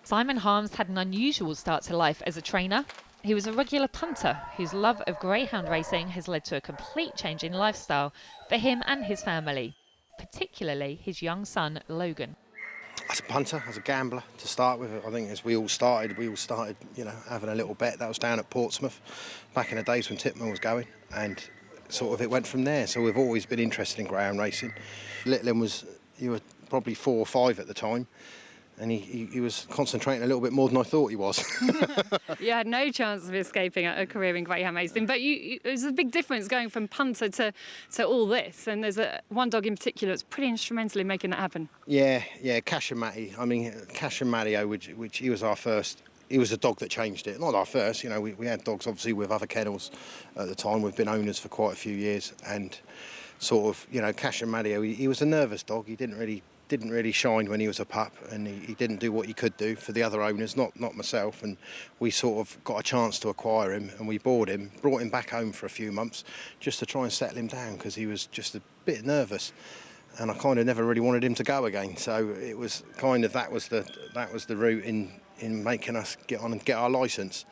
Simon Harms had an unusual start to life as a trainer. He was a regular punter whose love of greyhound racing has led to a complete change in lifestyle for him and his family, particularly his young son, Logan. As a punter, as a gambler to start with, I think as we all started, having a little bet. That was down at Portsmouth back in the days when Tipman was going, and sort of it went from there. So we've always been interested in greyhound racing. You were probably 4 or 5 at the time, and he was concentrating a little bit more than I thought he was. You had no chance of escaping a career in greyhound racing, but there's a big difference going from punter to all this, and there's one dog in particular that's pretty instrumental in making that happen. Yeah, Cash and Matty. I mean, Cash and Matty, which he was our first. He was the dog that changed it. Not our first, we had dogs obviously with other kennels at the time. We've been owners for quite a few years, and sort of, Cash and Matty, he was a nervous dog. He didn't really shine when he was a pup, and he didn't do what he could do for the other owners, not myself. And we sort of got a chance to acquire him, and we brought him back home for a few months just to try and settle him down, because he was just a bit nervous, and I kind of never really wanted him to go again. So it was kind of that was the route in making us get on and get our licence.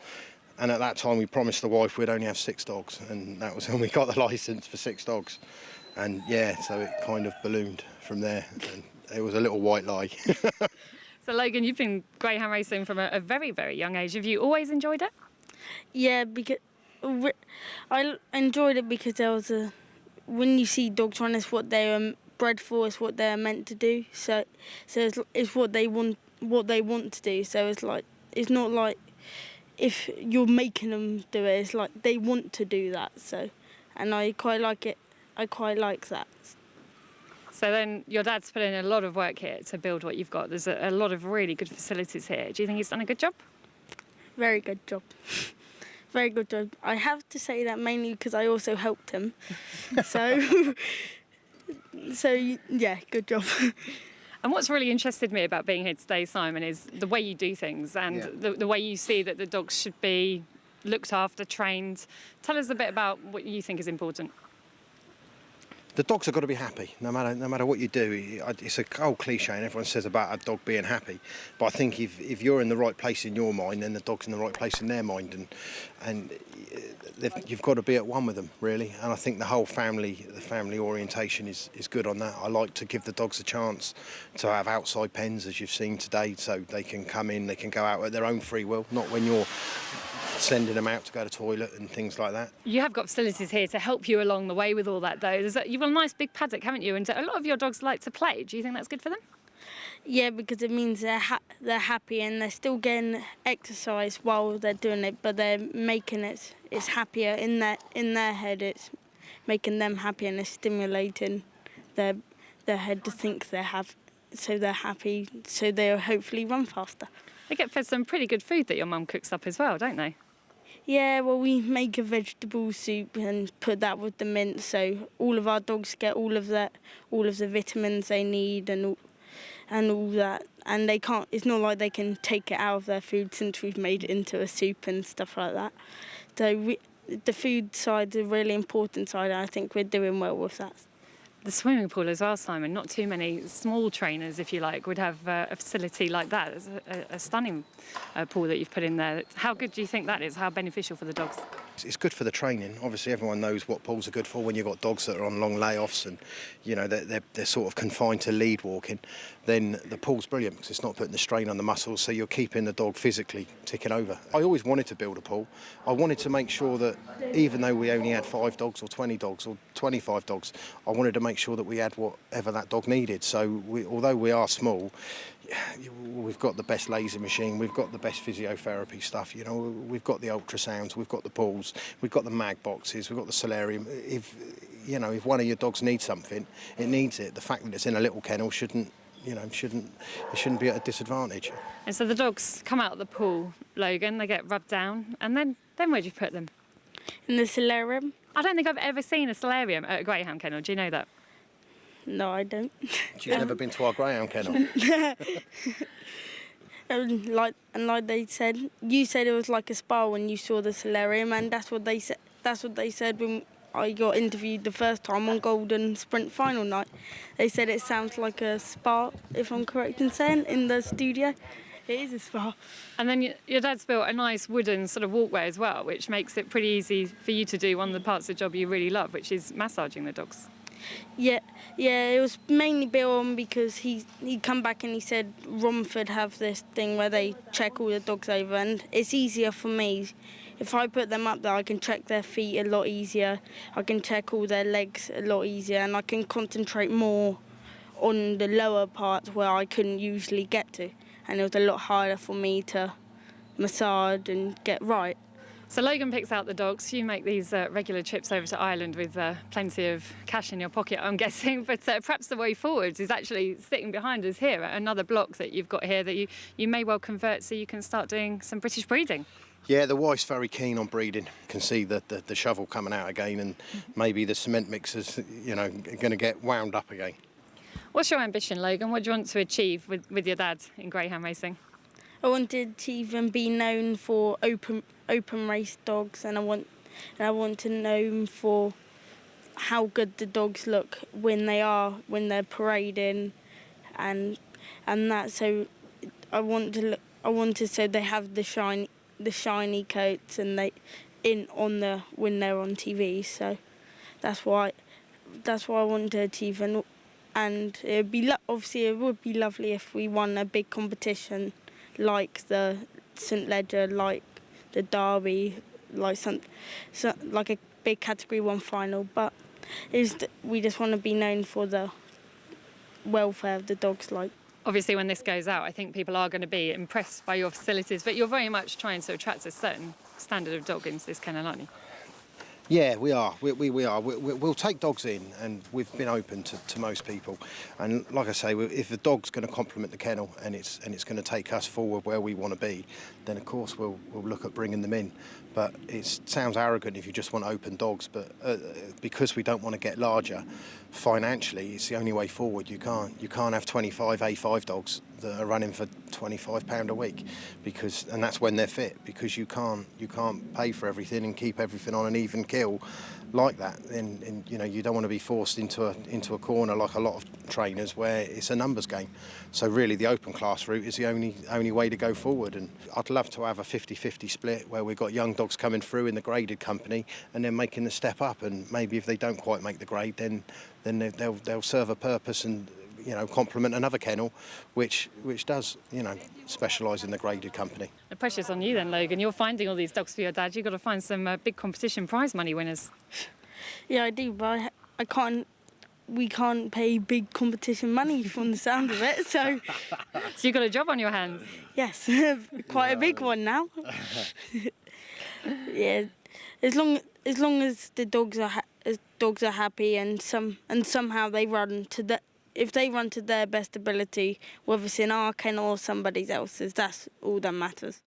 And at that time we promised the wife we'd only have 6 dogs, and that was when we got the licence for 6 dogs. And so it kind of ballooned from there. And it was a little white lie. So Logan, you've been greyhound racing from a very, very young age. Have you always enjoyed it? Yeah, because I enjoyed it because when you see dogs run, it's what they are bred for, it's what they're meant to do. So it's what they want to do. So it's not like if you're making them do it. It's like they want to do that. So, and I quite like it. I quite like that. So then your dad's put in a lot of work here to build what you've got. There's a lot of really good facilities here. Do you think he's done a good job? Very good job. Very good job. I have to say that mainly because I also helped him. So yeah, good job. And what's really interested me about being here today, Simon, is the way you do things and the way you see that the dogs should be looked after, trained. Tell us a bit about what you think is important. The dogs have got to be happy, no matter what you do. It's a old cliche, and everyone says about a dog being happy. But I think if you're in the right place in your mind, then the dog's in the right place in their mind, and you've got to be at one with them, really. And I think the family orientation is good on that. I like to give the dogs a chance to have outside pens, as you've seen today, so they can come in, they can go out at their own free will, not when you're sending them out to go to the toilet and things like that. You have got facilities here to help you along the way with all that, though. You've got a nice big paddock, haven't you? And a lot of your dogs like to play. Do you think that's good for them? Yeah, because it means they're happy and they're still getting exercise while they're doing it, but they're making it's happier in their head. It's making them happy and it's stimulating their head to think so they're happy, so they'll hopefully run faster. They get fed some pretty good food that your mum cooks up as well, don't they? Yeah, well, we make a vegetable soup and put that with the mince, so all of our dogs get all of the vitamins they need and all that. And they can't. It's not like they can take it out of their food since we've made it into a soup and stuff like that. So the food side's a really important side, and I think we're doing well with that. The swimming pool as well, Simon. Not too many small trainers, if you like, would have a facility like that. It's a stunning pool that you've put in there. How good do you think that is? How beneficial for the dogs? It's good for the training. Obviously, everyone knows what pools are good for when you've got dogs that are on long layoffs and, they're sort of confined to lead walking. Then the pool's brilliant because it's not putting the strain on the muscles, so you're keeping the dog physically ticking over. I always wanted to build a pool. I wanted to make sure that even though we only had 5 dogs or 20 dogs or 25 dogs, I wanted to make sure that we had whatever that dog needed. So although we are small, we've got the best laser machine, we've got the best physiotherapy stuff, we've got the ultrasounds, we've got the pools, we've got the mag boxes, we've got the solarium. If one of your dogs needs something, it needs it. The fact that it's in a little kennel shouldn't be at a disadvantage. And so the dogs come out of the pool, Logan, they get rubbed down, and then where do you put them? In the solarium. I don't think I've ever seen a solarium at a greyhound kennel. Do you know that? No, I don't. She's never been to our greyhound kennel. Like they said, you said it was like a spa when you saw the solarium, and that's what they said. That's what they said when I got interviewed the first time on Golden Sprint final night. They said it sounds like a spa, if I'm correct in saying, in the studio. It is a spa. And then your dad's built a nice wooden sort of walkway as well, which makes it pretty easy for you to do one of the parts of the job you really love, which is massaging the dogs. Yeah, it was mainly built on because he'd come back and he said Romford have this thing where they check all the dogs over, and it's easier for me. If I put them up there, I can check their feet a lot easier, I can check all their legs a lot easier, and I can concentrate more on the lower parts where I couldn't usually get to, and it was a lot harder for me to massage and get right. So Logan picks out the dogs. You make these regular trips over to Ireland with plenty of cash in your pocket, I'm guessing. But perhaps the way forward is actually sitting behind us here at another block that you've got here that you may well convert so you can start doing some British breeding. Yeah, the wife's very keen on breeding. You can see the shovel coming out again, and maybe the cement mixer's, going to get wound up again. What's your ambition, Logan? What do you want to achieve with your dad in greyhound racing? I wanted to even be known for open race dogs, and I want to know for how good the dogs look when they're parading, and that. So I wanted so they have the shiny coats and when they're on TV. So that's why I wanted to achieve, and obviously it would be lovely if we won a big competition like the St Ledger, like the Derby, like a big Category 1 final. But we just want to be known for the welfare of the dogs. Obviously, when this goes out, I think people are going to be impressed by your facilities, but you're very much trying to attract a certain standard of dog into this kennel, aren't you? Yeah, we are. We are. We'll take dogs in, and we've been open to most people. And like I say, if the dog's going to complement the kennel and it's going to take us forward where we want to be, then of course we'll look at bringing them in. But it sounds arrogant if you just want open dogs. But because we don't want to get larger, financially, it's the only way forward. You can't have 25 A5 dogs that are running for £25 a week, and that's when they're fit, because you can't pay for everything and keep everything on an even kill like that. And you don't want to be forced into a corner like a lot of trainers where it's a numbers game. So really the open class route is the only way to go forward. And I'd love to have a 50-50 split where we've got young dogs coming through in the graded company and then making the step up, and maybe if they don't quite make the grade, then they'll serve a purpose and complement another kennel which does specialise in the graded company. The pressure's on you then, Logan. You're finding all these dogs for your dad. You've got to find some big competition prize money winners. Yeah, I do, but I can't. We can't pay big competition money from the sound of it. So you've got a job on your hands. Yes, quite a big one now. Yeah, as long as the dogs are happy and somehow they run to if they run to their best ability, whether it's in our kennel or somebody else's, that's all that matters.